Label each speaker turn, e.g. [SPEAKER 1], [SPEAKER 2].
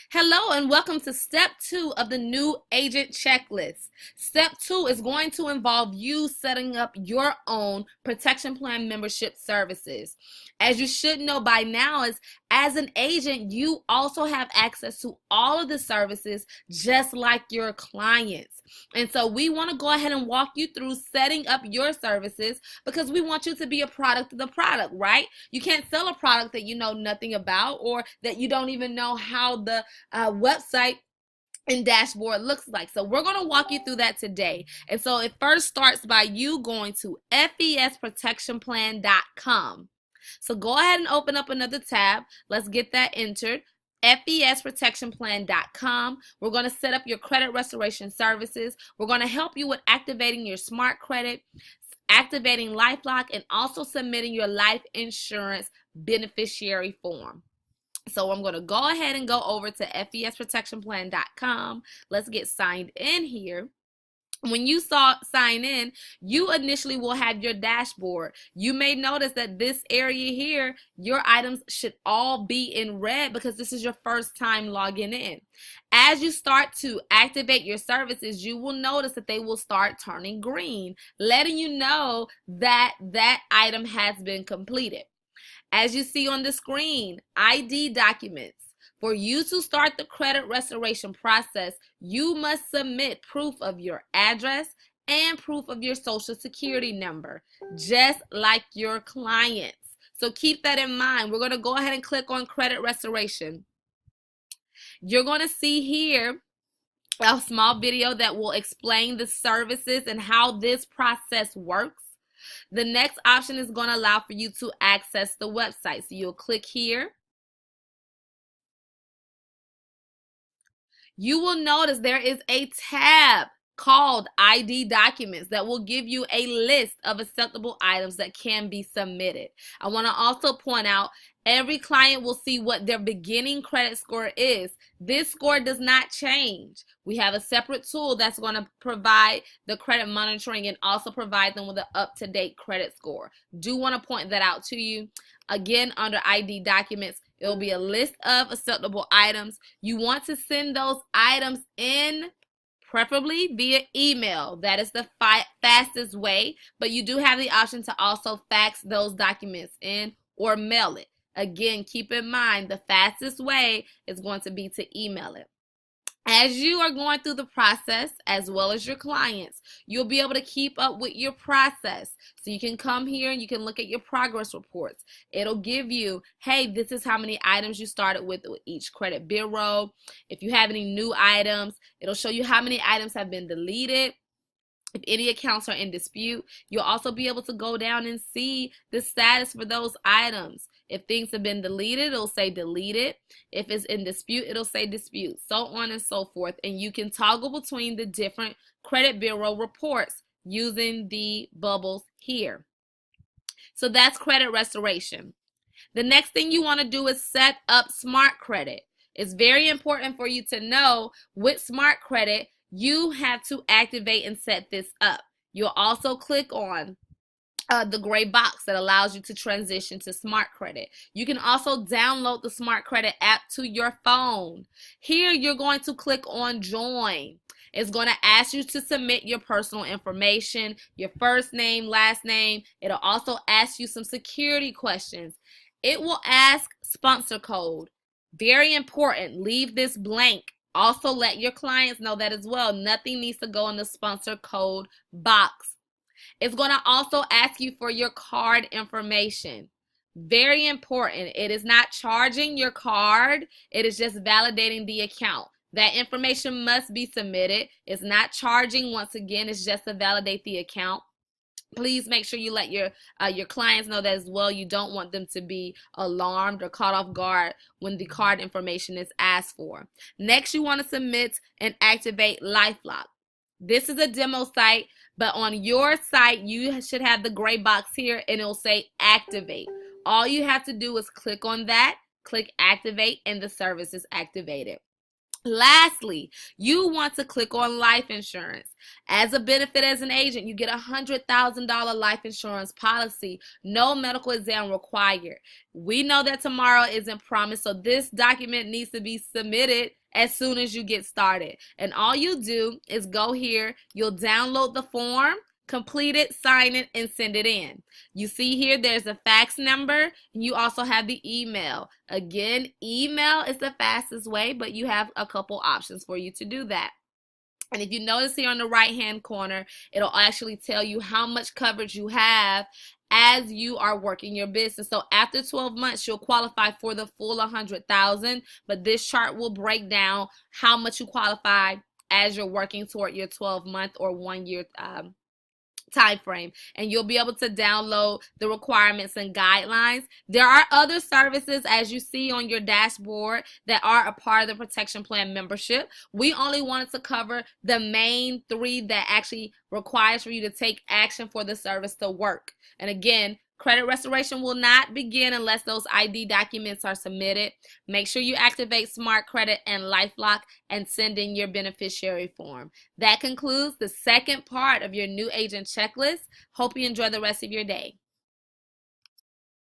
[SPEAKER 1] Hello and welcome to step 2 of the new agent checklist. Step 2 is going to involve you setting up your own protection plan membership services. As you should know by now, as an agent, you also have access to all of the services just like your clients. And so we want to go ahead and walk you through setting up your services because we want you to be a product of the product, right? You can't sell a product that you know nothing about or that you don't even know how the website and dashboard looks like. So we're going to walk you through that today. And so it first starts by you going to fesprotectionplan.com. So go ahead and open up another tab. Let's get that entered. fesprotectionplan.com. We're going to set up your credit restoration services. We're going to help you with activating your smart credit, activating LifeLock, and also submitting your life insurance beneficiary form. So I'm going to go ahead and go over to fesprotectionplan.com. Let's get signed in here. When you sign in, you initially will have your dashboard. You may notice that this area here, your items should all be in red because this is your first time logging in. As you start to activate your services, you will notice that they will start turning green, letting you know that that item has been completed. As you see on the screen, ID documents. For you to start the credit restoration process, you must submit proof of your address and proof of your social security number, just like your clients. So keep that in mind. We're going to go ahead and click on credit restoration. You're going to see here a small video that will explain the services and how this process works. The next option is going to allow for you to access the website. So you'll click here. You will notice there is a tab called ID documents that will give you a list of acceptable items that can be submitted. I want to also point out every client will see what their beginning credit score is. This score does not change. We have a separate tool that's going to provide the credit monitoring and also provide them with an up-to-date credit score. Do want to point that out to you. Again, under ID documents, it will be a list of acceptable items. You want to send those items in, preferably via email. That is the fastest way, but you do have the option to also fax those documents in or mail it. Again, keep in mind the fastest way is going to be to email it. As you are going through the process, as well as your clients, you'll be able to keep up with your process. So you can come here and you can look at your progress reports. It'll give you, hey, this is how many items you started with each credit bureau. If you have any new items, it'll show you how many items have been deleted. If any accounts are in dispute, you'll also be able to go down and see the status for those items. If things have been deleted, it'll say deleted. If it's in dispute, it'll say dispute, so on and so forth. And you can toggle between the different credit bureau reports using the bubbles here. So that's credit restoration. The next thing you want to do is set up smart credit. It's very important for you to know with smart credit, you have to activate and set this up. You'll also click on the gray box that allows you to transition to smart credit. You can also download the smart credit app to your phone. Here you're going to click on join. It's going to ask you to submit your personal information, your first name, last name. It'll also ask you some security questions. It will ask sponsor code. Very important. Leave this blank. Also let your clients know that as well. Nothing needs to go in the sponsor code box. It's going to also ask you for your card information. Very important. It is not charging your card. It is just validating the account. That information must be submitted. It's not charging. Once again, it's just to validate the account. Please make sure you let your clients know that as well. You don't want them to be alarmed or caught off guard when the card information is asked for. Next, you want to submit and activate LifeLock. This is a demo site, but on your site, you should have the gray box here and it'll say activate. All you have to do is click on that, click activate, and the service is activated. Lastly, you want to click on life insurance. As a benefit as an agent, you get a $100,000 life insurance policy, no medical exam required. We know that tomorrow isn't promised, so this document needs to be submitted as soon as you get started. And all you do is go here, you'll download the form, complete it, sign it, and send it in. You see here there's a fax number, and you also have the email. Again, email is the fastest way, but you have a couple options for you to do that. And if you notice here on the right hand corner, it'll actually tell you how much coverage you have as you are working your business. So after 12 months, you'll qualify for the full 100,000, but this chart will break down how much you qualify as you're working toward your 12-month or 1 year time frame, and you'll be able to download the requirements and guidelines. There are other services, as you see on your dashboard, that are a part of the protection plan membership. We only wanted to cover the main 3 that actually requires for you to take action for the service to work. And again, credit restoration will not begin unless those ID documents are submitted. Make sure you activate Smart Credit and LifeLock and send in your beneficiary form. That concludes the second part of your new agent checklist. Hope you enjoy the rest of your day.